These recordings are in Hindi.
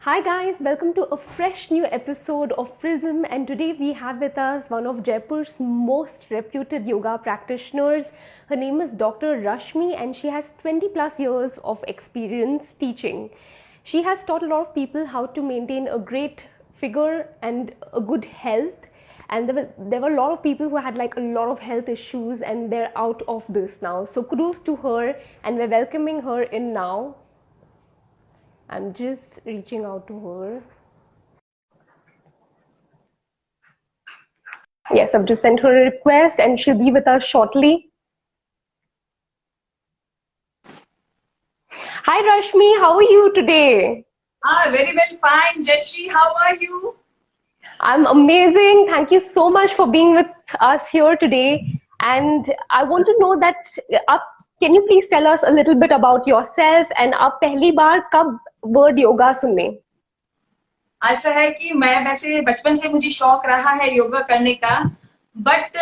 Hi guys, welcome to a fresh new episode of Prism, and today we have with us one of Jaipur's most reputed yoga practitioners. Her name is Dr. Rashmi and she has 20 plus years of experience teaching. She has taught a lot of people how to maintain a great figure and a good health, and there were a lot of people who had like a lot of health issues and they're out of this now. So kudos to her and we're welcoming her in now. I'm just reaching out to her. Yes, I've just sent her a request and she'll be with us shortly. Hi Rashmi, how are you today? Very well, fine. Jashri, how are you? I'm amazing. Thank you so much for being with us here today. And I want to know that can you please tell us a little bit about yourself and आप पहली बार कब word yoga सुने? ऐसा है कि मैं वैसे बचपन से मुझे शौक रहा है योगा करने का, बट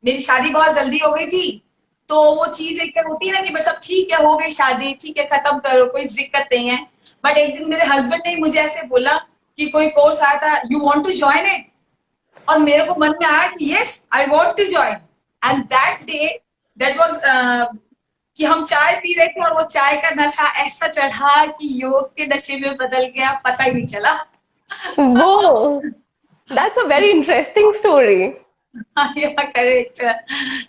मेरी शादी बहुत जल्दी हो गई थी, तो वो चीज एक होती है ना कि बस अब ठीक है, हो गई शादी, ठीक है, खत्म करो, कोई दिक्कत नहीं है। बट एक दिन मेरे हस्बैंड ने मुझे ऐसे बोला कि कोई कोर्स आया था, you want to join it, और मेरे को मन में आया कि yes I want to join. And that day that was कि हम चाय पी रहे थे और वो चाय का नशा ऐसा चढ़ा कि योग के नशे में बदल गया, पता ही नहीं चला। Whoa, that's a very interesting story. Correct.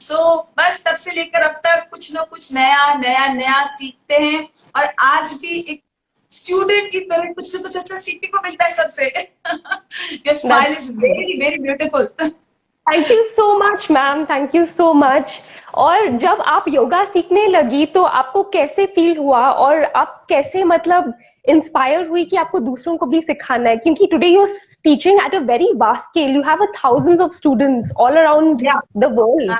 So बस तब से लेकर अब तक कुछ ना कुछ नया नया नया सीखते हैं, और आज भी एक स्टूडेंट की तरह कुछ ना कुछ अच्छा सीखने को मिलता है सबसे। Your smile is very very beautiful. Thank you so much ma'am, thank you so much. और जब आप योगा सीखने लगी तो आपको कैसे फील हुआ और आप कैसे मतलब इंस्पायर हुई कि आपको दूसरों को भी सिखाना है, क्योंकि today you are teaching at a very vast scale, you have thousands of students all around the world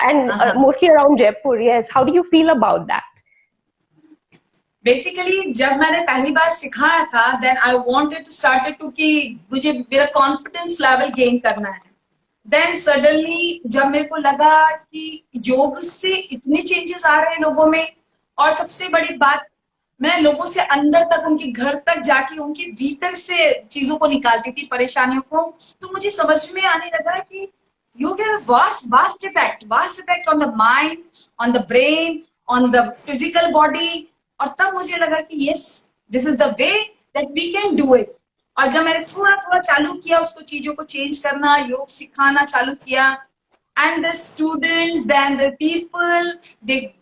and mostly around Jaipur. Yes, how do you feel about that? Basically जब मैंने पहली बार सिखाया था, then I wanted to start to कि मुझे मेरा कॉन्फिडेंस लेवल गेन करना है। देन सडनली जब मेरे को लगा कि योग से इतने चेंजेस आ रहे हैं लोगों में, और सबसे बड़ी बात, मैं लोगों से अंदर तक, उनके घर तक जाके उनके भीतर से चीजों को निकालती थी, परेशानियों को, तो मुझे समझ में आने लगा कि योग है vast effect on the mind, on the brain, on the physical body. और तब मुझे लगा कि yes, this is the way that we can do it. और जब मैंने थोड़ा थोड़ा चालू किया उसको, चीजों को चेंज करना, योग सिखाना चालू किया, and the students then the people, they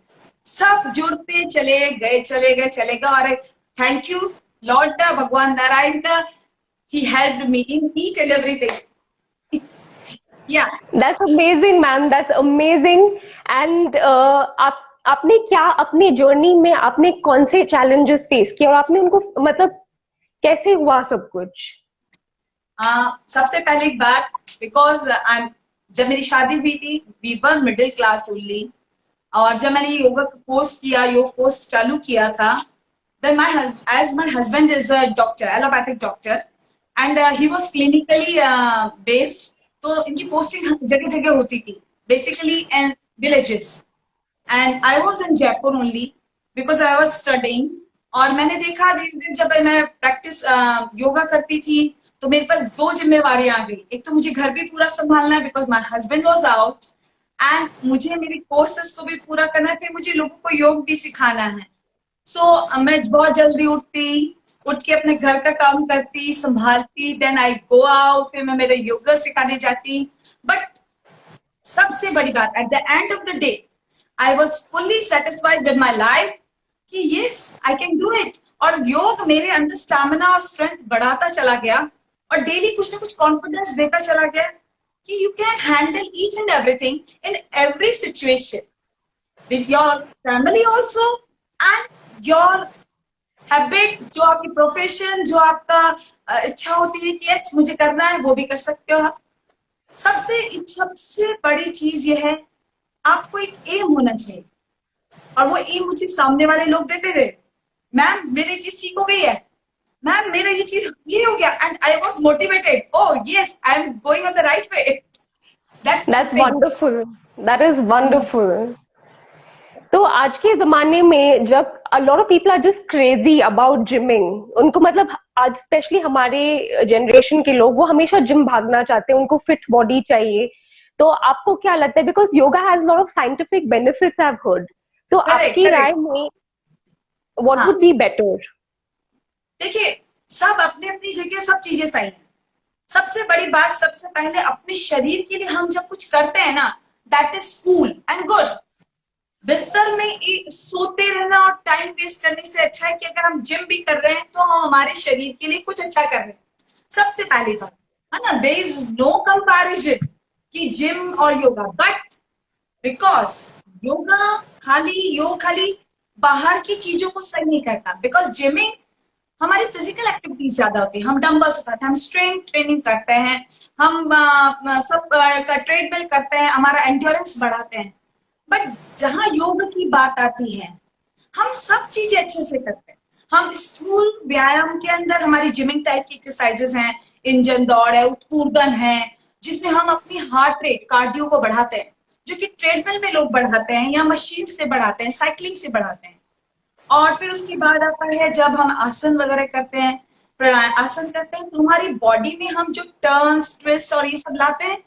सब जुड़ते चले गए। और थैंक यू लॉर्ड का, भगवान नारायण का, he helped me in each and everything. या That's amazing, ma'am. That's amazing. And आपने क्या अपनी जर्नी में आपने कौन से चैलेंजेस फेस किए और आपने उनको मतलब कैसे हुआ सब कुछ? सबसे पहले एक बात, बिकॉज जब मेरी शादी हुई थी, we were middle class only, और जब मैंने योगा कोर्स किया, योग कोर्स चालू किया था, then as my husband is a doctor, allopathic doctor, and he was clinically based, तो इनकी पोस्टिंग जगह जगह होती थी, basically in villages, and I was in Jaipur only because I was studying. और मैंने देखा धीरे धीरे जब मैं प्रैक्टिस योगा करती थी, तो मेरे पास दो जिम्मेवारियां आ गई। एक तो मुझे घर भी पूरा संभालना है because my husband was out, and मुझे मेरी कोर्सेस को भी पूरा करना है, फिर मुझे लोगों को योग भी सिखाना है। सो मैं बहुत जल्दी उठ के अपने घर का काम करती, संभालती, देन आई गो आउट, फिर मैं मेरे योगा सिखाने जाती। बट सबसे बड़ी बात, at the end of the day I was fully satisfied with my life कि yes I can do it. और योग मेरे अंदर स्टैमिना और स्ट्रेंथ बढ़ाता चला गया, और डेली कुछ ना कुछ कॉन्फिडेंस देता चला गया कि you can handle each and everything in every situation with your family also, and your habit, जो आपकी प्रोफेशन, जो आपका इच्छा होती है कि यस मुझे करना है, वो भी कर सकते हो आप। सबसे बड़ी चीज ये है, आपको एक एम होना चाहिए, और वो एम मुझे सामने वाले लोग देते थे। मैम मेरी चीज ठीक हो गई है, मैम मेरा ये चीज ये हो गया, and I was motivated, oh yes I am going on the right way. That's wonderful. That is wonderful. तो आज के ज़माने में जब a lot of people are just crazy about gymming. उनको मतलब आज स्पेशली हमारे जनरेशन के लोग वो हमेशा जिम भागना चाहते हैं, उनको फिट बॉडी चाहिए. तो आपको क्या लगता है, because yoga has lot of scientific benefits I have heard, तो करेक्ट आपकी राय करेक्ट। में व्हाट हाँ वुड बी बेटर? देखिए, सब अपनी अपनी जगह सब चीजें सही है। सबसे बड़ी बात, सबसे पहले अपने शरीर के लिए हम जब कुछ करते हैं ना, that is cool and good. बिस्तर में सोते रहना और टाइम वेस्ट करने से अच्छा है कि अगर हम जिम भी कर रहे हैं तो हम हमारे शरीर के लिए कुछ अच्छा कर रहे हैं। सबसे पहली बात है ना, देयर इज नो कंपैरिजन कि जिम और योगा, बट बिकॉज योग खाली बाहर की चीजों को सही नहीं करता। बिकॉज जिमिंग हमारी फिजिकल एक्टिविटीज ज्यादा होती है, हम डंबल्स उठाते हैं, हम स्ट्रेंथ ट्रेनिंग करते हैं, हम सब का ट्रेडमिल करते हैं, हमारा एंड्योरेंस बढ़ाते हैं। बट जहां योग की बात आती है, हम सब चीजें अच्छे से करते हैं। हम स्थूल व्यायाम के अंदर हमारी जिमिंग टाइप की एक्सरसाइजेस हैं, इंजन दौड़ है, उत्कूर्दन है, जिसमें हम अपनी हार्ट रेट कार्डियो को बढ़ाते हैं, जो कि ट्रेडमिल में लोग बढ़ाते हैं या मशीन से बढ़ाते हैं, साइकिलिंग से बढ़ाते हैं। और फिर उसके बाद आता है जब हम आसन वगैरह करते हैं, प्राणायाम आसन करते हैं, तो हमारी बॉडी में हम जो टर्न्स ट्विस्ट और ये सब लाते हैं,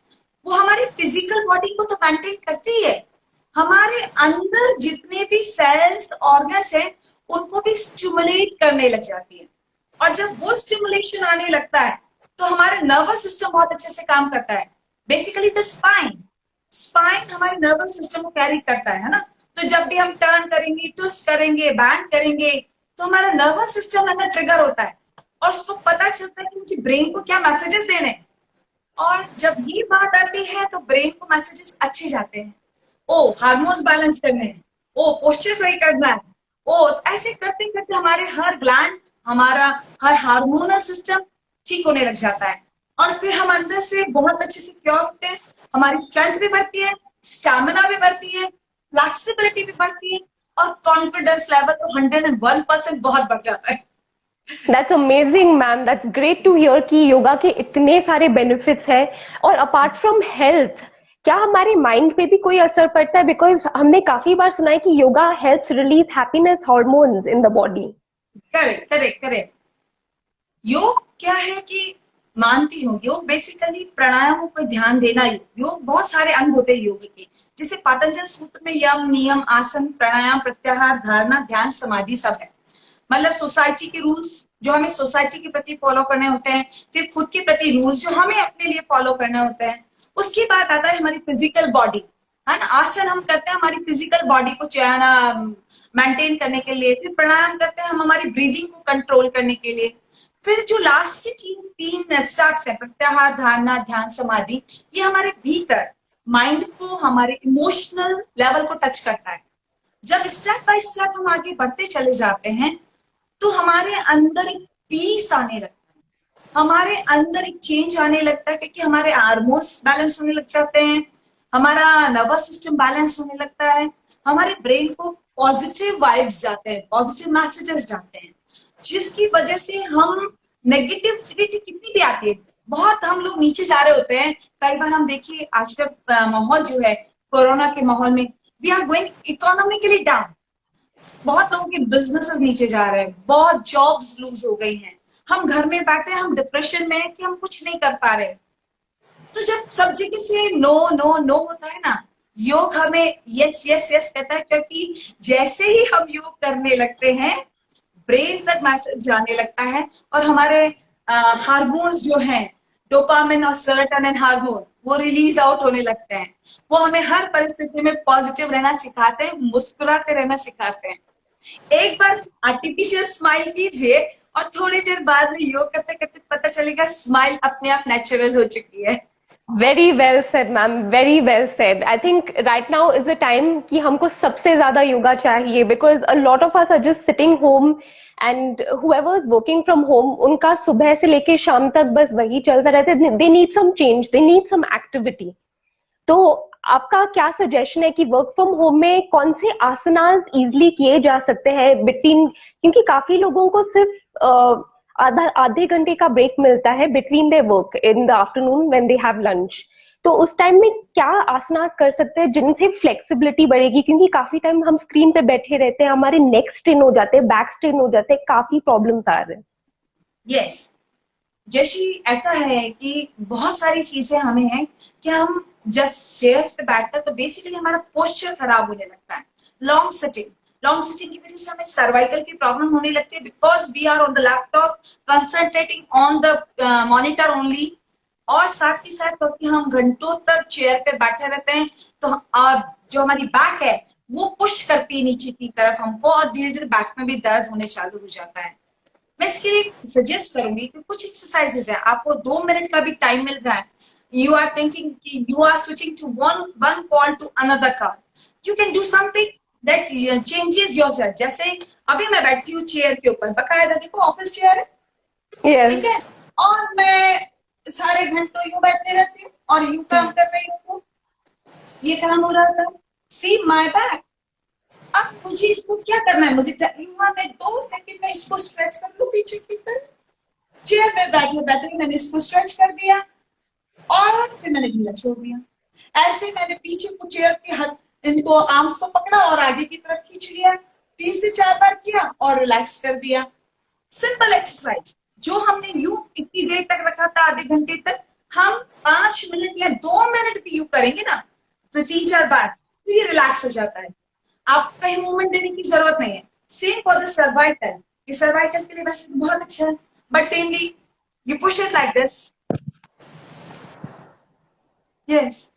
वो हमारी फिजिकल बॉडी को तो मेंटेन करती है, हमारे अंदर जितने भी सेल्स ऑर्गन्स हैं उनको भी स्टिमुलेट करने लग जाती है। और जब वो स्टिमुलेशन आने लगता है तो हमारे नर्वस सिस्टम बहुत अच्छे से काम करता है। बेसिकली द स्पाइन हमारे नर्वस सिस्टम को कैरी करता है ना। तो जब भी हम टर्न करेंगे, ट्विस्ट करेंगे, बैंड करेंगे, तो हमारा नर्वस सिस्टम है ना ट्रिगर होता है और उसको पता चलता है कि मुझे ब्रेन को क्या मैसेजेस देने हैं। और जब ये बात आती है तो ब्रेन को मैसेजेस अच्छे जाते हैं। ओ हार्मोन्स बैलेंस करने हैं, ओ पोस्चर सही करना है, ओ ऐसे करते करते हमारे हर ग्लैंड, हमारा हर हार्मोनल सिस्टम ठीक होने लग जाता है। और फिर हम अंदर से बहुत अच्छे से क्योर होते हैं, हमारी स्ट्रेंथ भी बढ़ती है, स्टैमिना भी बढ़ती है, फ्लेक्सिबिलिटी भी बढ़ती है, और कॉन्फिडेंस लेवल तो 101% बहुत बढ़ जाता है। That's amazing ma'am, that's great to hear कि योगा के इतने सारे बेनिफिट्स हैं. और अपार्ट फ्रॉम हेल्थ, क्या हमारे माइंड पे भी कोई असर पड़ता है? बिकॉज हमने काफी बार सुना है कि yoga helps release happiness hormones in the body. Correct correct correct. योग क्या है कि मानती हूँ, योग बेसिकली प्राणायामों पर ध्यान देना। योग बहुत सारे अंग होते हैं योग के, जैसे पतंजलि सूत्र में यम नियम आसन प्राणायाम प्रत्याहार धारणा ध्यान समाधि सब है। मतलब सोसाइटी के रूल्स जो हमें सोसाइटी के प्रति फॉलो करने होते हैं, फिर खुद के प्रति रूल्स जो हमें अपने लिए फॉलो करने होते हैं। उसके बाद आता है हमारी फिजिकल बॉडी, है ना। आसन हम करते हैं हमारी फिजिकल बॉडी को मेंटेन करने के लिए, फिर प्राणायाम करते हैं हम हमारी ब्रीदिंग को कंट्रोल करने के लिए। फिर जो लास्ट के तीन स्टेप्स है, प्रत्याहार धारणा ध्यान समाधि, ये हमारे भीतर माइंड को, हमारे इमोशनल लेवल को टच करता है। जब स्टेप बाय स्टेप हम आगे बढ़ते चले जाते हैं तो हमारे अंदर एक पीस आने लगता है, हमारे अंदर एक चेंज आने लगता है, क्योंकि हमारे हार्मोन्स बैलेंस होने लग जाते हैं, हमारा नर्वस सिस्टम बैलेंस होने लगता है, हमारे ब्रेन को पॉजिटिव वाइब्स जाते हैं, पॉजिटिव मैसेजेस जाते हैं, जिसकी वजह से हम नेगेटिविटी कितनी भी आती है, बहुत हम लोग नीचे जा रहे होते हैं। कई बार हम देखिए आज का माहौल जो है कोरोना के माहौल में, we are going economically down, बहुत लोगों के बिजनेसेस नीचे जा रहे हैं, बहुत जॉब्स लूज हो गई हैं, हम घर में बैठे हम डिप्रेशन में हैं कि हम कुछ नहीं कर पा रहे। तो जब सब जगह से नो नो नो होता है ना, योग हमें यस यस यस कहता है, क्योंकि जैसे ही हम योग करने लगते हैं ब्रेन तक मैसेज जाने लगता है और हमारे हार्मोन्स जो हैं डोपामिन और सेरोटोनिन हार्मोन वो रिलीज आउट होने लगते हैं। वो हमें हर परिस्थिति में पॉजिटिव रहना सिखाते हैं, मुस्कुराते रहना सिखाते हैं। एक बार आर्टिफिशियल स्माइल कीजिए और थोड़ी देर बाद में योग करते करते पता चलेगा स्माइल अपने आप नेचुरल हो चुकी है। Very well said ma'am, very well said. I think right now is the time कि हमको सबसे ज्यादा योगा चाहिए, because a lot of us are just sitting home and whoever is working from home, उनका सुबह से लेके शाम तक बस वही चलता रहता है. They need some change, they need some activity. तो आपका क्या सजेशन है कि वर्क फ्रॉम होम में कौन से आसनास इजिली किए जा सकते हैं बिटवीन, क्योंकि काफी लोगों को सिर्फ आधे घंटे का ब्रेक मिलता है between their work in the afternoon when they have lunch. तो उस टाइम में क्या आसनास कर सकते हैं जिनसे फ्लेक्सिबिलिटी बढ़ेगी, क्योंकि काफी टाइम हम स्क्रीन पे बैठे रहते हैं, हमारे नेक स्ट्रेन हो जाते हैं, बैक स्ट्रेन हो जाते हैं, काफी प्रॉब्लम्स आ रहे हैं। यस, जैसी ऐसा है कि बहुत सारी चीजें हमें हैं कि हम जस्ट चेयर्स पे बैठते हैं तो बेसिकली हमारा पोस्चर खराब होने लगता है। लॉन्ग सिटिंग, लॉन्ग सिटिंग की वजह से हमें सर्वाइकल की प्रॉब्लम होने लगती है, because we are on the laptop concentrating on the monitor only. और साथ ही साथ क्योंकि हम घंटों तक चेयर पे बैठे रहते हैं तो जो हमारी बैक है वो पुश करती है नीचे की तरफ हमको, और धीरे धीरे बैक में भी दर्द होने चालू हो जाता है। मैं इसके लिए सजेस्ट करूंगी कि कुछ एक्सरसाइजेस है, आपको 2 मिनट का भी टाइम मिल रहा है, यू आर थिंकिंग कि you are switching to one call to another call, you can do something that changes yourself. जैसे अभी मैं बैठी हूँ चेयर के ऊपर, बकायदा देखो ऑफिस चेयर है, ठीक है, और मैं सारे घंटों यूं बैठे रहती हूँ और यूं काम कर रही हूँ, ये काम हो रहा था। सी माई बैक। अब मुझे इसको क्या करना है, मुझे मैं 2 सेकंड में इसको स्ट्रेच कर लूं पीछे की तरफ। चेयर में बैठे बैठे मैंने इसको स्ट्रेच कर दिया और फिर मैंने ढीला छोड़ दिया। ऐसे मैंने पीछे को चेयर के हाथ इनको आर्म्स को पकड़ा और आगे की तरफ खींच लिया, 3 से 4 बार किया और रिलैक्स कर दिया। सिंपल एक्सरसाइज जो हमने यूं इतनी देर तक रखा था, आधे घंटे तक, हम 5 मिनट या 2 मिनट भी यूं करेंगे ना तो 3-4 बार, तो ये रिलैक्स हो जाता है। आपको कहीं मूवमेंट देने की जरूरत नहीं है। सेम फॉर द सर्वाइकल, ये सर्वाइकल के लिए वैसे बहुत अच्छा है, but samely you push it like this, yes,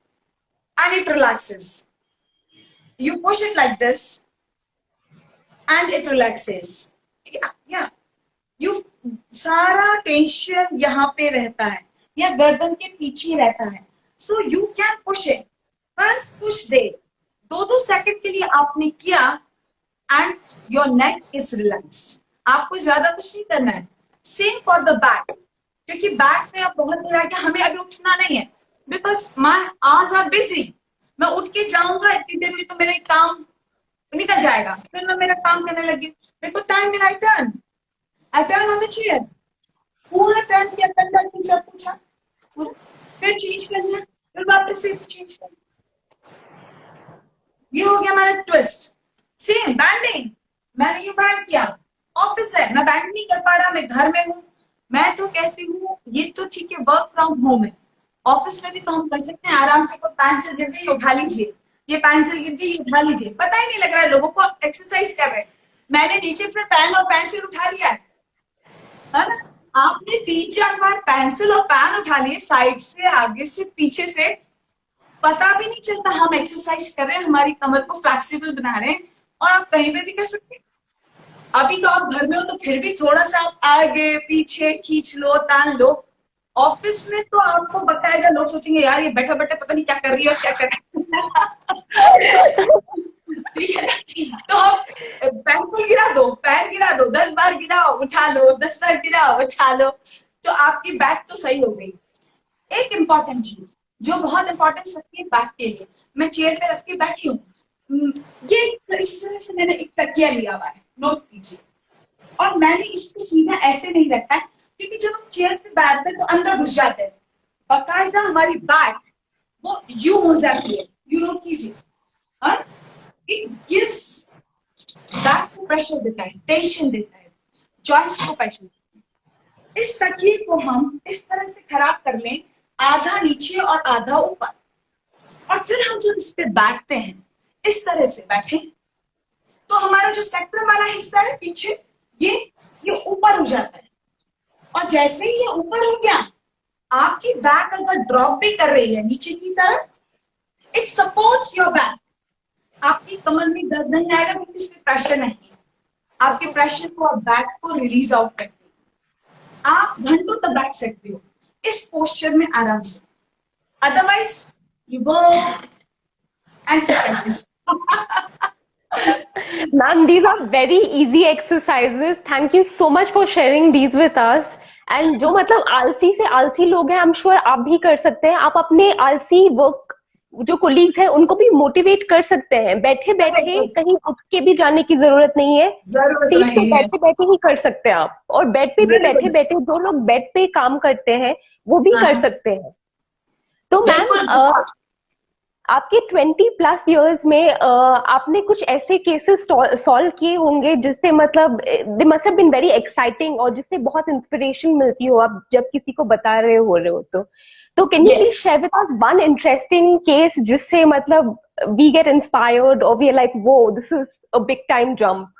and it relaxes. You push it like this and it relaxes. Yeah. You सारा टेंशन यहाँ पे रहता है या गर्दन के पीछे रहता है, so you can push it, बस कुछ देर 2-2 सेकंड के लिए आपने किया and your neck is relaxed. आपको ज्यादा कुछ नहीं करना है। सेम फॉर द बैक, क्योंकि बैक में आप बहुत देर आगे, हमें अभी उठना नहीं है because my hours are busy. मैं उठ के जाऊंगा इतनी देर में तो मेरा काम निकल जाएगा, फिर मैं मेरा काम करने लगी, मेरे को टाइम मिला, I turn on the chair, पूरा टर्न किया, कंधा खींचा, पूछा पूरा, फिर चेंज कर दिया, फिर वापस से चेंज कर दिया। ये हो गया हमारा ट्विस्ट। सेम बैंडिंग, मैंने ये बैंड किया, ऑफिस है, मैं बैंड नहीं कर पा रहा, मैं घर में हूँ, मैं तो कहती हूँ ये तो ठीक है, वर्क फ्रॉम होम है, ऑफिस में भी तो हम कर सकते हैं आराम से। कोई पेंसिल गिर गई उठा लीजिए, ये पेंसिल गिर गई उठा लीजिए, पता ही नहीं लग रहा है लोगों को, आप एक्सरसाइज कर रहे हैं। मैंने नीचे फिर पेन और पेंसिल उठा लिया है ना, आपने 3-4 बार पेंसिल और पेन उठा लिए, साइड से, आगे से, पीछे से, पता भी नहीं चलता हम एक्सरसाइज कर रहे हैं, हमारी कमर को फ्लेक्सिबल बना रहे हैं, और आप कहीं पे भी कर सकते हैं। अभी तो आप घर में हो तो फिर भी थोड़ा सा आप आगे पीछे खींच लो, तान लो। ऑफिस में तो आपको बकायदा लोग सोचेंगे यार ये बैठा बैठा पता नहीं क्या कर रही है और क्या कर रही है। ठीक है, तो हम पेंसिल गिरा दो, पेन गिरा दो, 10 बार गिराओ उठा लो, 10 बार गिराओ उठा लो, तो आपकी बैक तो सही हो गई। एक इम्पॉर्टेंट चीज जो बहुत इंपॉर्टेंस रखती है बैक के लिए, मैं चेयर पे रख के बैठी हूँ, ये इस तरह से मैंने एक तकिया लिया हुआ है, नोट कीजिए, और मैंने इसको सीधा ऐसे नहीं रखा है, क्योंकि जब हम चेयर्स पे बैठते हैं तो अंदर घुस जाते हैं, बकायदा हमारी बैक वो यू हो जाती है, यू नोट कीजिए, और इट गिव्स बैक को प्रेशर देता है, टेंशन देता है, जॉइंट्स को प्रेशर देता है। इस तकिए को हम इस तरह से खराब कर लें, आधा नीचे और आधा ऊपर, और फिर हम जब इस पे बैठते हैं इस तरह से बैठे तो हमारा जो सेक्टर वाला हिस्सा है पीछे, ये ऊपर हो जाता है, और जैसे ही ये ऊपर हो गया, आपकी बैक अगर ड्रॉप भी कर रही है नीचे की तरफ, इट सपोर्ट्स योर बैक, आपकी कमर में दर्द नहीं आएगा क्योंकि इसमें प्रेशर नहीं है, आपके प्रेशर को और बैक को रिलीज आउट करते हैं। आप घंटों तक बैठ सकते हो इस पोस्चर में आराम से, otherwise you go and sit. Ma'am, these are very easy exercises. Thank you so much for sharing these with us. And जो मतलब आलसी से आलसी लोग हैं, I'm sure आप भी कर सकते हैं। आप अपने आलसी वर्क जो कोलीग्स हैं उनको भी मोटिवेट कर सकते हैं। बैठे बैठे कहीं उठ के भी जाने की जरूरत नहीं है, सीट पे बैठे बैठे ही कर सकते हैं आप। और बेड पे भी बैठे बैठे, जो लोग बेड पे काम करते हैं वो भी कर सकते हैं। तो बिल्कुल। मैम आपके 20+ इयर्स में आपने कुछ ऐसे केसेस सॉल्व किए होंगे जिससे मतलब they must have been very exciting और जिससे बहुत इंस्पिरेशन मिलती हो आप जब किसी को बता रहे हो तो can you please yes. Share with us one interesting case जिससे मतलब वी गेट इंस्पायर्ड और वी आर लाइक वो this is a big time jump.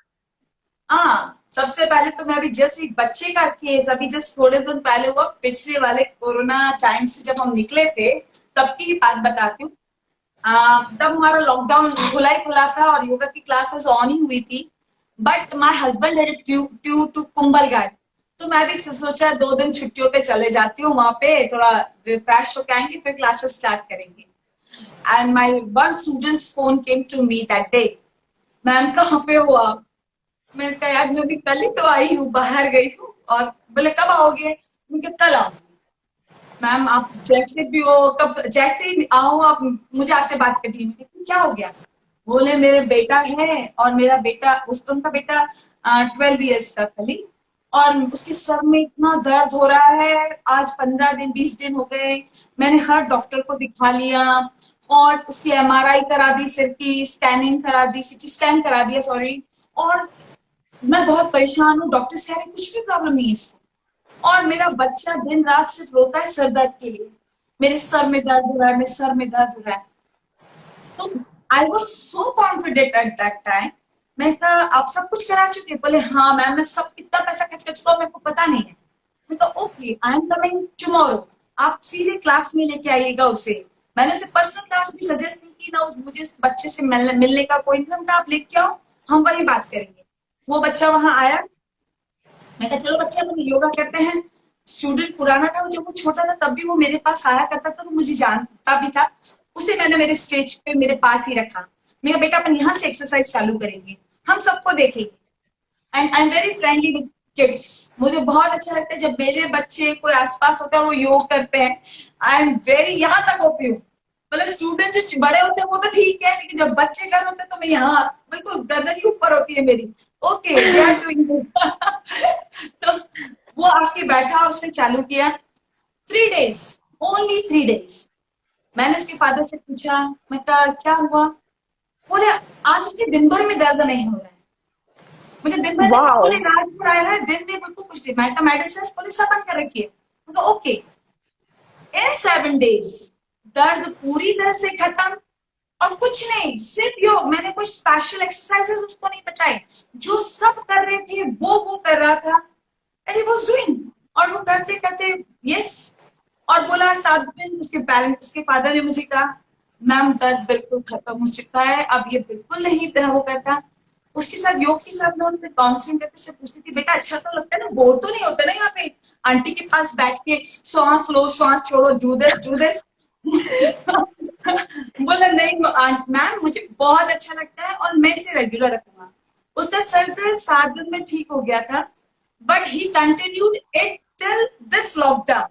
हाँ, सबसे पहले तो मैं अभी जस्ट एक बच्चे का केस अभी जस्ट थोड़े दिन पहले हुआ, पिछले वाले कोरोना टाइम से जब हम निकले थे तब की ही बात बताती हूँ। तब हमारा लॉकडाउन खुला ही खुला था और योगा की क्लासेस ऑन ही हुई थी। But my husband had due to Kumbhalgarh, तो मैं भी सोचा 2 दिन छुट्टियों पे चले जाती हूँ, वहां पे थोड़ा रिफ्रेश होके आएंगे फिर क्लासेस स्टार्ट करेंगे। And my one students phone came to me that day, ma'am कहाँ पे हो आप? मैंने कहा यार मैं अभी कल ही तो आई हूँ, बाहर गई हूँ। और बोले कब आओगे? मैंने कहा कल आऊंगी। मैम आप जैसे भी हो, कब जैसे ही आओ आप, मुझे आपसे बात करनी है। मैंने कहा, क्या हो गया? बोले मेरे बेटा है और मेरा बेटा उनका बेटा 12 इयर्स का खाली, और उसके सर में इतना दर्द हो रहा है, आज 15 दिन 20 दिन हो गए। मैंने हर डॉक्टर को दिखा लिया और उसकी एमआरआई करा दी, सिर की स्कैनिंग करा दी, सीटी स्कैन करा दिया, सॉरी। और मैं बहुत परेशान हूँ, डॉक्टर कह रहे कुछ भी प्रॉब्लम नहीं है इसको। और मेरा बच्चा दिन रात सिर्फ रोता है सर दर्द के लिए, मेरे सर में दर्द हो रहा है, मेरे सर में दर्द हो रहा है। तो I was so confident at that time. मैं कहा आप सब कुछ करा चुके? बोले हाँ मैम, मैं सब कितना पैसा खर्च कर चुका हूँ मेरे को पता नहीं है। मैं कहा okay, I am coming tomorrow, आप सीधे क्लास में लेके आइएगा उसे। मैंने उसे पर्सनल क्लास भी सजेस्ट नहीं की ना, मुझे उस बच्चे से मिलने का कोई नहीं था। आप लेके आओ, हम वही बात करेंगे। वो बच्चा वहां आया, मैं कहा चलो बच्चे हम योगा करते हैं। स्टूडेंट पुराना था, जब वो छोटा था तब भी वो मेरे पास आया करता था, तो मुझे जानता भी था। उसे मैंने मेरे स्टेज पे मेरे पास ही रखा। मैं कहा बेटा अपन यहाँ से एक्सरसाइज चालू करेंगे, हम सबको देखेंगे। And I am very friendly with kids. मुझे बहुत अच्छा लगता है जब मेरे बच्चे कोई आसपास होता है वो योग करते हैं। आई एम वेरी, यहाँ तक होती हूँ। मतलब स्टूडेंट जो बड़े होते हैं वो तो ठीक है, लेकिन जब बच्चे कर होते हैं तो मैं यहाँ बिल्कुल गर्दन ही ऊपर होती है मेरी। Okay they are doing good. तो वो आके बैठा और उसने चालू किया। 3 days, ओनली 3 days। मैंने उसके फादर से पूछा, मैं कहा क्या हुआ? बोले आज उसके दिन भर में दर्द नहीं हो रहा है। मुझे दिन भर नहीं, वाओ। बोले रात को आया है, दिन में बिल्कुल कुछ नहीं। मैं मेडिसिन बोले सब बंद कर रखिए। ओके। इन 7 days दर्द पूरी तरह से खत्म। और कुछ नहीं, सिर्फ योग। मैंने कुछ स्पेशल एक्सरसाइजेस उसको नहीं बताई, जो सब कर रहे थे वो कर रहा था। एंड ही वाज डूइंग, और वो करते करते यस। और बोला साथ में उसके पेरेंट्स, उसके फादर ने मुझे कहा मैम दर्द बिल्कुल खत्म हो चुका है, अब ये बिल्कुल नहीं वो करता। उसके साथ योग के साथ मैं उससे काउंसलिंग करके उससे पूछती थी बेटा अच्छा तो लगता है ना, बोर तो नहीं होता ना यहाँ पे आंटी के पास बैठ के श्वास लो श्वास छोड़ो, डू दिस। बोला नहीं मैम मुझे बहुत अच्छा लगता है और मैं इसे रेगुलर रखूंगा। उसका सर दर्द 7 दिन में ठीक हो गया था, but he continued it till this lockdown.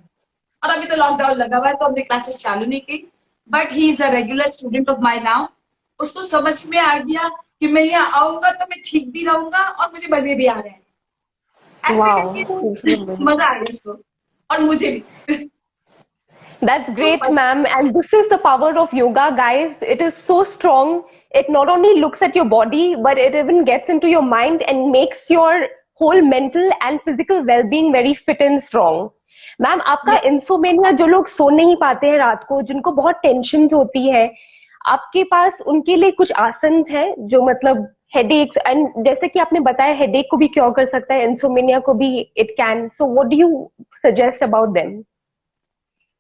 और अभी तो लॉकडाउन लगा हुआ है तो हमने क्लासेस चालू नहीं की, but he is a regular student of my now. उसको समझ में आ गया कि मैं यहाँ आऊंगा तो मैं ठीक भी रहूंगा और मुझे मजे भी आ रहे हैं। ऐसे करके वो वाओ। मजा आ गया उसको और मुझे भी। That's तो great, ma'am. And this is the power of yoga, guys. It is so strong. It not only looks at your body, but it even gets into your mind and makes your whole mental and physical well-being very fit and strong. Ma'am आपका इंसोमेनिया, जो लोग सो नहीं पाते हैं रात को, जिनको बहुत टेंशन होती है, आपके पास उनके लिए कुछ आसन हैं जो मतलब हेडेक्स एंड जैसे कि आपने बताया हेडेक को भी क्योर कर सकता है, इंसोमेनिया को भी it can, so what do you suggest about them?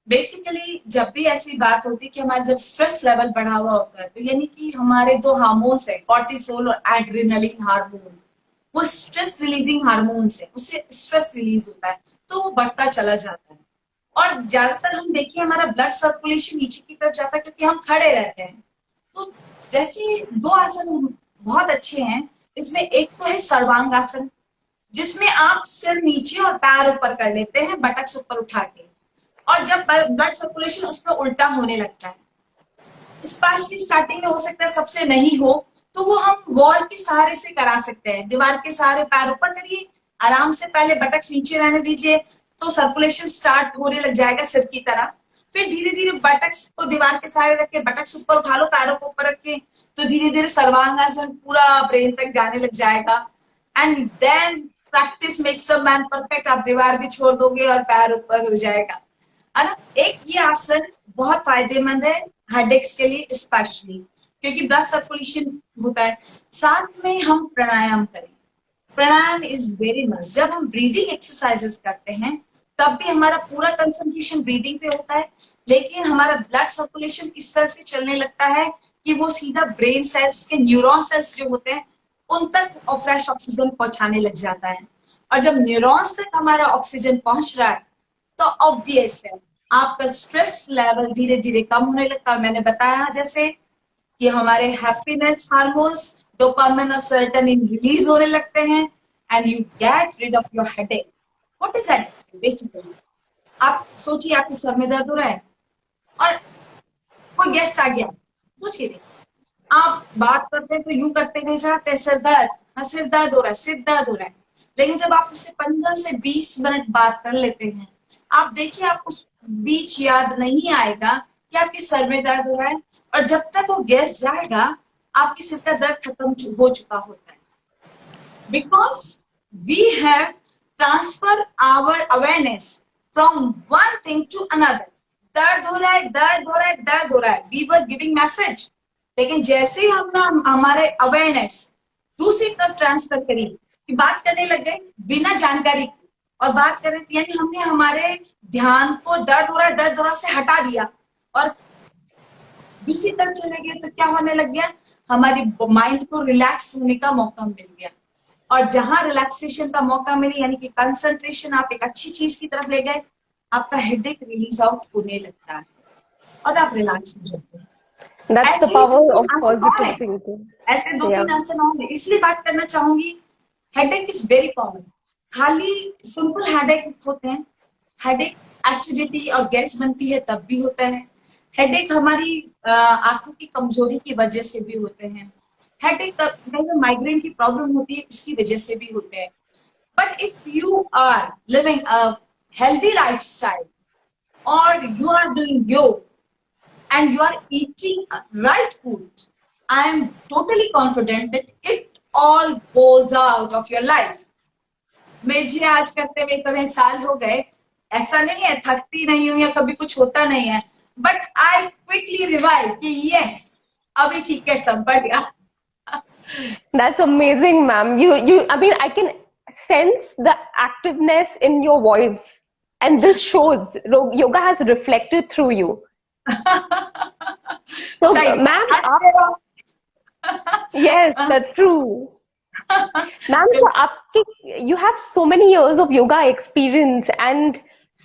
Basically जब भी ऐसी बात होती है कि हमारा जब स्ट्रेस लेवल बढ़ा हुआ होता है, तो यानी कि हमारे 2 हार्मोन्स है, कॉर्टिसोल और एड्रेनलिन हार्मोन। वो स्ट्रेस रिलीजिंग हार्मोन्स है, उससे स्ट्रेस रिलीज होता है तो वो बढ़ता चला जाता है। और ज्यादातर हम देखिए हमारा ब्लड सर्कुलेशन नीचे की तरफ जाता है क्योंकि हम खड़े रहते हैं। तो जैसे 2 आसन बहुत अच्छे हैं, इसमें एक तो है सर्वांग आसन, जिसमें आप सिर नीचे और पैर ऊपर कर लेते हैं, बटक्स ऊपर उठा के। और जब ब्लड सर्कुलेशन उसमें उल्टा होने लगता है, स्पेशली स्टार्टिंग में हो सकता है सबसे नहीं हो, तो वो हम वॉल के सहारे से करा सकते हैं। दीवार के सहारे पैर ऊपर करिए, आराम से पहले बटक्स नीचे रहने दीजिए, तो सर्कुलेशन स्टार्ट होने लग जाएगा सिर की तरह। फिर धीरे धीरे बटक्स को दीवार के सहारे रख के बटक्स ऊपर उठा लो, पैरों को ऊपर रख के, तो धीरे धीरे सर्वांगासन पूरा ब्रेन तक जाने लग जाएगा। And then practice makes a man perfect, आप दीवार भी छोड़ दोगे और पैर ऊपर हो जाएगा, है ना। एक ये आसन बहुत फायदेमंद है हेडेक्स के लिए स्पेशली, क्योंकि ब्लड सर्कुलेशन होता है। साथ में हम प्राणायाम करें, प्राणायाम इज वेरी मस्ट। जब हम ब्रीदिंग एक्सरसाइजेस करते हैं तब भी हमारा पूरा कंसंट्रेशन ब्रीदिंग पे होता है, लेकिन हमारा ब्लड सर्कुलेशन इस तरह से चलने लगता है कि वो सीधा ब्रेन सेल्स के न्यूरॉन सेल्स जो होते हैं उन तक फ्रेश ऑक्सीजन पहुंचाने लग जाता है। और जब न्यूरॉन्स तक हमारा ऑक्सीजन पहुंच रहा है तो ऑब्वियस है आपका स्ट्रेस लेवल धीरे धीरे कम होने लगता है। मैंने बताया जैसे कि हमारे हैप्पीनेस हार्मोन्स डोपामिन और सेरोटोनिन रिलीज होने लगते हैं and you get rid of your headache. What is headache? Basically आप सोचिए, आपके सर में दर्द हो रहा है और कोई गेस्ट आ गया, सोचिए आप बात करते हैं तो यूं करते हुए जाते हैं सिर दर्द, हाँ सिर दर्द हो रहा है, सिर दर्द हो रहा है। लेकिन जब आप उससे 15 से 20 मिनट बात कर लेते हैं, आप देखिए आप उस बीच याद नहीं आएगा कि आपके सर में दर्द हो रहा है, और जब तक वो गेस्ट जाएगा आपके सिर का दर्द खत्म हो चुका होता है। Because we have transfer our awareness from one thing to another. दर्द हो रहा है, दर्द हो रहा है, दर्द हो रहा है, वी वर गिविंग मैसेज। लेकिन जैसे ही हमने हमारे अवेयरनेस दूसरी तरफ ट्रांसफर करी कि बात करने लग गए बिना जानकारी की, और बात कर रहे थे यानी हमने हमारे ध्यान को दर्द हो रहा है, दर्द हो रहा से हटा दिया और दूसरी तरफ चले गए, तो क्या होने लग गया, हमारी माइंड को रिलैक्स होने का मौका मिल गया। और जहां रिलैक्सेशन का मौका मिले यानी कि कंसंट्रेशन आप एक अच्छी चीज की तरफ ले गए, आपका हेडेक रिलीज आउट होने लगता है और आप रिलैक्स हो जाते हैं। That's the ऐसे ही power दो of तीन आसन और positive है, thinking. ऐसे दो Yeah. तीन आसन और है, इसलिए बात करना चाहूंगी। हेडेक इज वेरी कॉमन, खाली सिंपल हेडेक होते हैं, हेडेक एसिडिटी और गैस बनती है तब भी होता है, हेडेक हमारी आंखों की कमजोरी की वजह से भी होते हैं, हेडेक माइग्रेन की प्रॉब्लम होती है उसकी वजह से भी होते हैं। But if you are living a healthy lifestyle और यू आर डूइंग योग and you are eating right food, I am totally confident that it all goes out of your life. मुझे आज करते हुए इतने साल हो गए, ऐसा नहीं है थकती नहीं हूं या कभी कुछ होता नहीं है, बट आई क्विकली रिवाइव कि यस अभी ठीक है, सब बढ़िया। That's amazing, ma'am. I mean, I can sense the activeness in your voice, and this shows yoga has reflected through you. So, सही ma'am, yes, that's true. Ma'am, so you have so many years of yoga experience, and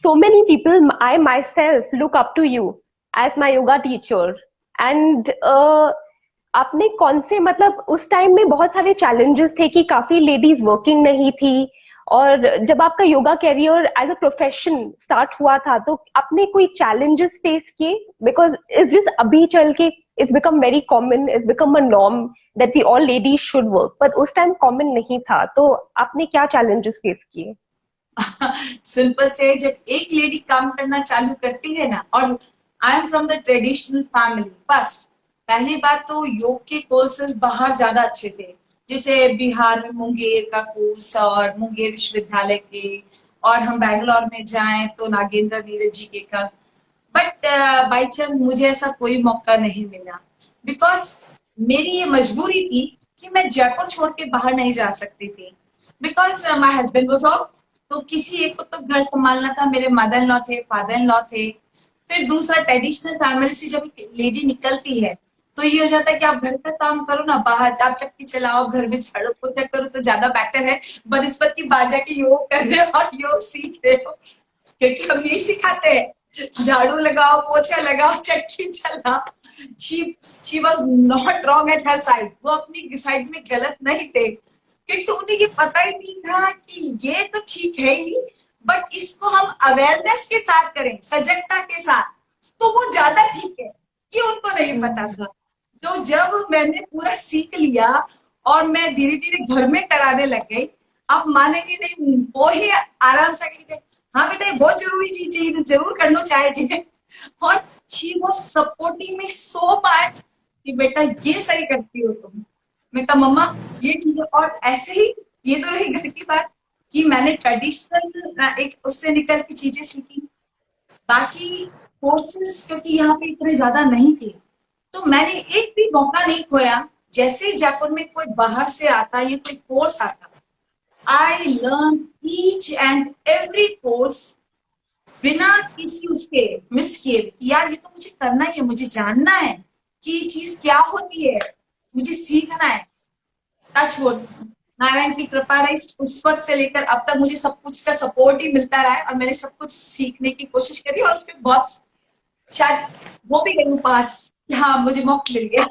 so many people, I myself look up to you as my yoga teacher. And आपने कौन से मतलब उस टाइम में बहुत सारे challenges थे कि काफी ladies working नहीं थी, और जब आपका yoga career as a profession start हुआ था तो आपने कोई चैलेंजेस फेस किए? बिकॉज इट्स जस्ट अभी चल के it's become very common, it's become a norm that we all ladies should work, but उस टाइम कॉमन नहीं था, तो आपने क्या चैलेंजेस फेस किए? सिंपल से जब एक लेडी काम करना चालू करती है ना, और I am from the traditional family, first पहली बात तो योग के कोर्सेज बाहर ज्यादा अच्छे थे, जैसे बिहार में मुंगेर का कोर्स और मुंगेर विश्वविद्यालय के, और हम बैंगलोर में जाएं तो नागेंद्र नीरज जी के का। बट बाई चांस मुझे ऐसा कोई मौका नहीं मिला, बिकॉज मेरी ये मजबूरी थी कि मैं जयपुर छोड़ के बाहर नहीं जा सकती थी, because my husband was out, तो किसी एक को तो घर संभालना था, मेरे मदर इन लॉ थे, फादर इन लॉ थे। फिर दूसरा ट्रेडिशनल फैमिली से जब एक लेडी निकलती है तो ये हो जाता है कि आप घर का काम करो ना, बाहर आप चक्की चलाओ, घर में झाड़ू पोछा करो तो ज्यादा बेटर है बनस्पत की बाजा के योग कर रहे हो और योग सीख रहे हो, क्योंकि हम यही सिखाते हैं, झाड़ू लगाओ, पोछा लगाओ, चक्की चलाओ। She was not wrong at her side, वो अपनी साइड में गलत नहीं थे, क्योंकि उन्हें ये पता ही नहीं था कि ये तो ठीक है ही, बट इसको हम अवेयरनेस के साथ करें, सजगता के साथ, तो वो ज्यादा ठीक है, कि उनको नहीं पता था। तो जब मैंने पूरा सीख लिया और मैं धीरे धीरे घर में कराने लग गई, आप मानेंगे नहीं, वो ही आराम से कहते हाँ बेटा ये बहुत जरूरी चीज है, जरूर कर लो चाहे जी, और she was supporting me so much कि बेटा ये सही करती हो तुम। मैं कहा मम्मा ये चीजें, और ऐसे ही ये तो रही घर की बात कि मैंने ट्रेडिशनल एक उससे निकल के चीजें सीखी। बाकी कोर्सेज क्योंकि यहाँ पे इतने ज्यादा नहीं थे, तो मैंने एक भी मौका नहीं खोया। जैसे ही जयपुर में कोई बाहर से आता या कोई कोर्स आता, I learn each and every course बिना किसी उसके मिस किए कि यार ये तो मुझे करना ही है, मुझे जानना है कि ये चीज क्या होती है, मुझे सीखना है। टच वुड, नारायण की कृपा रही उस वक्त से लेकर अब तक मुझे सब कुछ का सपोर्ट ही मिलता रहा है, और मैंने सब कुछ सीखने की कोशिश करी और उसमें बहुत शायद वो भी गई हूँ पास कि हाँ मुझे मौका मिल गया।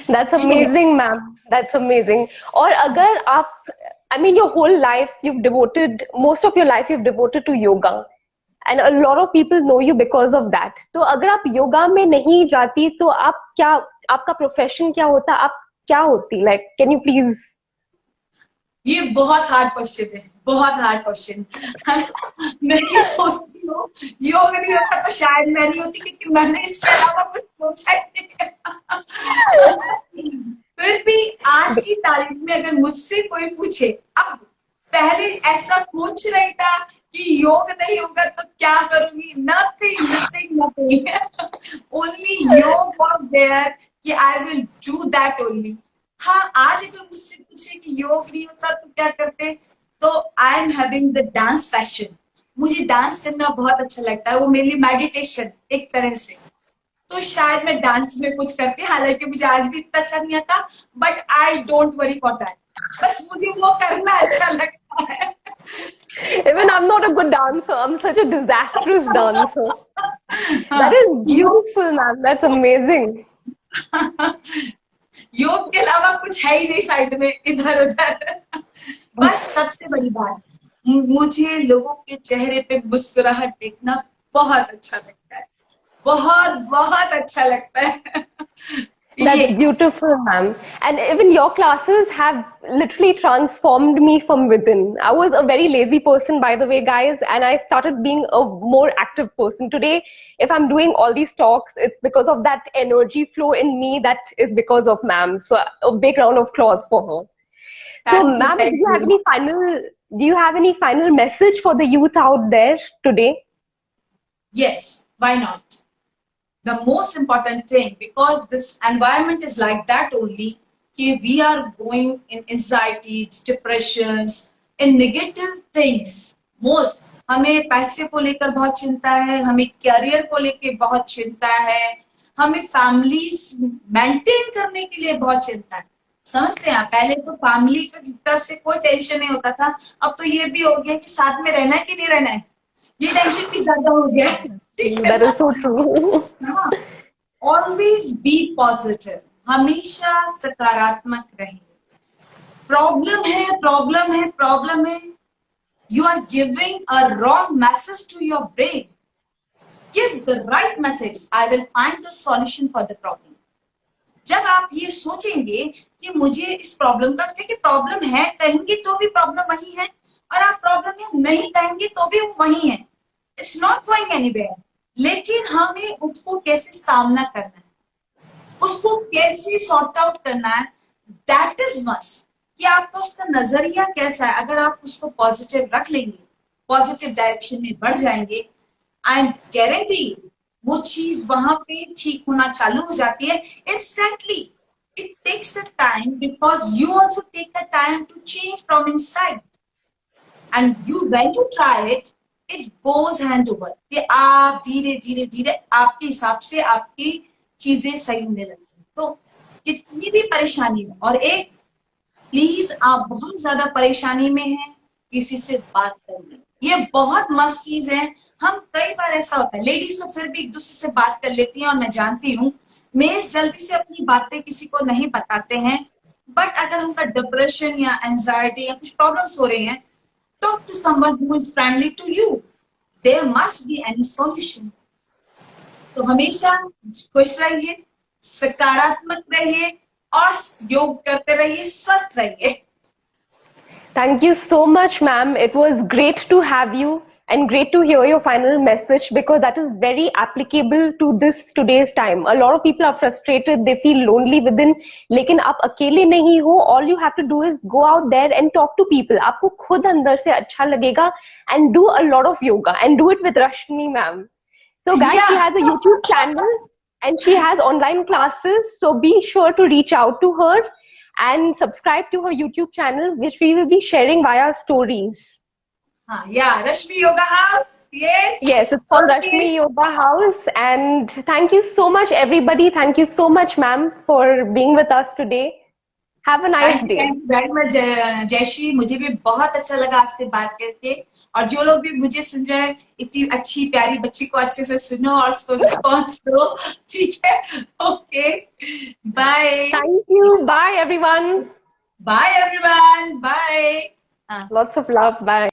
That's amazing, ma'am. That's amazing. और अगर आप, I mean, your whole life you've devoted, most of your life you've devoted to yoga, and a lot of people know you because of that. तो अगर आप योगा में नहीं जाती तो आप क्या, आपका प्रोफेशन क्या होता, आप क्या होती? Like, can you please? ये बहुत हार्ड क्वेश्चन है, बहुत हार्ड क्वेश्चन। मैं ये सोचती हूँ योग नहीं होता तो शायद मैं नहीं होती, क्योंकि मैंने इसके अलावा कुछ सोचा ही नहीं। फिर भी आज की तारीख में अगर मुझसे कोई पूछे, अब पहले ऐसा पूछ रही था कि योग नहीं होगा तो क्या करूंगी, नथिंग नथिंग नथिंग, ओनली योग वाज देयर कि I will do that only. हाँ, आज अगर मुझसे पूछे कि योग नहीं होता तो क्या करते, तो I am having the dance passion. मुझे डांस करना बहुत अच्छा लगता है, वो मेरे लिए मेडिटेशन एक तरह से। तो शायद मैं डांस में कुछ करती, हालांकि मुझे आज भी इतना अच्छा नहीं आता, but I don't worry for that. बस मुझे वो करना अच्छा लगता है। Even I'm not a good dancer. I'm such a disastrous dancer. That हाँ, is योग beautiful, ma'am. That's amazing. योग के अलावा कुछ है ही नहीं साइड में इधर उधर। बस सबसे बड़ी बात, मुझे लोगों के चेहरे पे मुस्कुराहट देखना बहुत अच्छा लगता है, बहुत बहुत अच्छा लगता है। ये That's beautiful, ma'am. And even your classes have literally transformed me from within. I was a very lazy person, by the way, guys, and I started being a more active person. Today, if I'm doing all these talks, it's because of that energy flow in me that is because of ma'am. So a big round of applause for her. So, thank you, ma'am, thank you. do you have any final message for the youth out there today? Yes, why not? The most important thing, because this environment is like that only, कि we are going in anxieties, depressions, in negative things. Most हमें पैसे को लेकर बहुत चिंता है, हमें करियर को लेकर बहुत चिंता है, हमें फैमिलीज मेंटेन करने के लिए बहुत चिंता है। समझते हैं, पहले तो फैमिली की तरफ से कोई टेंशन नहीं होता था, अब तो ये भी हो गया कि साथ में रहना है कि नहीं रहना है, ये टेंशन भी ज्यादा हो गया है। ठीक है That is so true. ना? ऑलवेज बी पॉजिटिव, हमेशा सकारात्मक रहिए। प्रॉब्लम है, प्रॉब्लम है, प्रॉब्लम है, you are giving a wrong message to your brain. Give the right message, I will find the solution for the problem. जब आप ये सोचेंगे कि मुझे इस प्रॉब्लम का, क्योंकि प्रॉब्लम है कहेंगे तो भी प्रॉब्लम वही है, और आप प्रॉब्लम है नहीं कहेंगे तो भी वही है। It's not going anywhere. लेकिन हमें उसको कैसे सामना करना है, उसको कैसे सॉर्ट आउट करना है, दैट इज मस्ट। कि आपका उसका नजरिया कैसा है, अगर आप उसको पॉजिटिव रख लेंगे, पॉजिटिव डायरेक्शन में बढ़ जाएंगे, आई एम गारंटी वो चीज वहां पे ठीक होना चालू हो जाती है instantly. It takes a time because you also take a time to change from inside, and you when you try it, it goes hand over. कि आप धीरे धीरे धीरे आपके हिसाब से आपकी चीजें सही होने लगती। तो कितनी भी परेशानी हो, और एक प्लीज आप बहुत ज्यादा परेशानी में हैं, किसी से बात करिए, ये बहुत मस्त चीज है। हम कई बार ऐसा होता है, लेडीज तो फिर भी एक दूसरे से बात कर लेती हैं, और मैं जानती हूँ मेज जल्दी से अपनी बातें किसी को नहीं बताते हैं, बट अगर उनका डिप्रेशन या एंजाइटी या कुछ प्रॉब्लम्स हो रही हैं, talk to someone who is friendly to you. There must be any solution. तो हमेशा खुश रहिए, सकारात्मक रहिए, और योग करते रहिए, स्वस्थ रहिए। Thank you so much, ma'am. It was great to have you. And great to hear your final message, because that is very applicable to this today's time. A lot of people are frustrated, they feel lonely within, लेकिन आप अकेले नहीं हो. All you have to do is go out there and talk to people. आपको खुद अंदर से अच्छा लगेगा, and do a lot of yoga and do it with Rashmi ma'am. So guys, she has a YouTube channel and she has online classes. So be sure to reach out to her and subscribe to her YouTube channel, which we will be sharing via stories. Yeah, Rashmi Yoga House. Yes. Yes, it's called Okay. Rashmi Yoga House. And thank you so much, everybody. Thank you so much, ma'am, for being with us today. Have a nice day. Thank you very much Jayashree, मुझे भी बहुत अच्छा लगा आपसे बात करके. और जो लोग भी मुझे सुन रहे हैं, इतनी अच्छी प्यारी बच्ची को अच्छे से सुनो और उसको रिस्पॉन्स दो. ठीक है. Okay, bye. Thank you. Bye, everyone. Bye everyone. Bye. Lots of love. Bye.